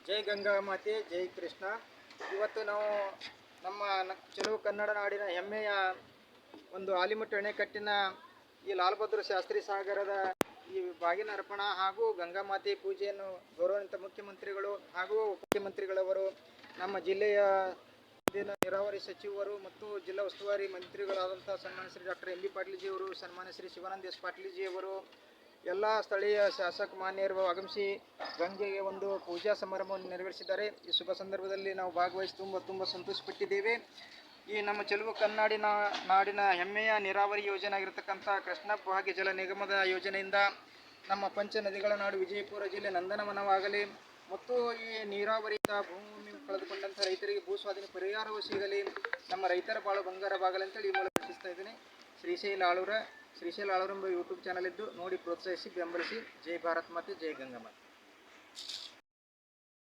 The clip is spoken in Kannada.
ಜೈ ಗಂಗಾ ಮಾತೆ, ಜೈ ಕೃಷ್ಣ. ಇವತ್ತು ನಾವು ನಮ್ಮ ಚೆಲುವು ಕನ್ನಡ ನಾಡಿನ ಹೆಮ್ಮೆಯ ಒಂದು ಆಲಿಮಟ್ಟಿ ಅಣೆಕಟ್ಟಿನ ಈ ಲಾಲ್ ಬಹದ್ದೂರ್ ಶಾಸ್ತ್ರಿ ಸಾಗರದ ಈ ಬಾಗಿನ ಅರ್ಪಣ ಹಾಗೂ ಗಂಗಾ ಮಾತೆ ಪೂಜೆಯನ್ನು ಗೌರವಾನ್ವಿತ ಮುಖ್ಯಮಂತ್ರಿಗಳು ಹಾಗೂ ಮುಖ್ಯಮಂತ್ರಿಗಳವರು, ನಮ್ಮ ಜಿಲ್ಲೆಯ ನೀರಾವರಿ ಸಚಿವರು ಮತ್ತು ಜಿಲ್ಲಾ ಉಸ್ತುವಾರಿ ಮಂತ್ರಿಗಳಾದಂಥ ಸನ್ಮಾನ್ಯ ಶ್ರೀ ಡಾಕ್ಟರ್ ಎಂ ಬಿ ಪಾಟೀಲ್ಜಿಯವರು, ಸನ್ಮಾನ್ಯ ಶ್ರೀ ಶಿವಾನಂದ ಎಸ್ ಪಾಟೀಲ್ಜಿಯವರು, ಎಲ್ಲ ಸ್ಥಳೀಯ ಶಾಸಕ ಮಾನ್ಯರು ಆಗಮಿಸಿ ಗಂಗೆಗೆ ಒಂದು ಪೂಜಾ ಸಮಾರಂಭವನ್ನು ನೆರವೇರಿಸಿದ್ದಾರೆ. ಈ ಶುಭ ಸಂದರ್ಭದಲ್ಲಿ ನಾವು ಭಾಗವಹಿಸಿ ತುಂಬ ಸಂತೋಷಪಟ್ಟಿದ್ದೇವೆ. ಈ ನಮ್ಮ ಚೆಲುವು ಕನ್ನಡಿನ ನಾಡಿನ ಹೆಮ್ಮೆಯ ನೀರಾವರಿ ಯೋಜನೆ ಆಗಿರತಕ್ಕಂಥ ಕೃಷ್ಣ ಭಾಗ್ಯ ಜಲ ನಿಗಮದ ಯೋಜನೆಯಿಂದ ನಮ್ಮ ಪಂಚ ನದಿಗಳ ನಾಡು ವಿಜಯಪುರ ಜಿಲ್ಲೆ ನಂದನವನವಾಗಲಿ ಮತ್ತು ಈ ನೀರಾವರಿಯಿಂದ ಭೂಮಿ ಕಳೆದುಕೊಂಡಂಥ ರೈತರಿಗೆ ಭೂ ಸ್ವಾಧೀನ ಪರಿಹಾರವೂ ಸಿಗಲಿ, ನಮ್ಮ ರೈತರ ಬಾಳು ಬಂಗಾರವಾಗಲಿ ಅಂತೇಳಿ ಈ ಮೂಲಕ ರಚಿಸ್ತಾ ಇದ್ದೀನಿ. ಶ್ರೀಶೈಲ ಆಳೂರ ಎಂಬ ಯೂಟ್ಯೂಬ್ ಚಾನಲ್ ಇದ್ದು ನೋಡಿ, ಪ್ರೋತ್ಸಾಹಿಸಿ, ಬೆಂಬಲಿಸಿ. ಜೈ ಭಾರತ್ ಮಾತೆ, ಜೈ ಗಂಗಾ ಮಾತೆ.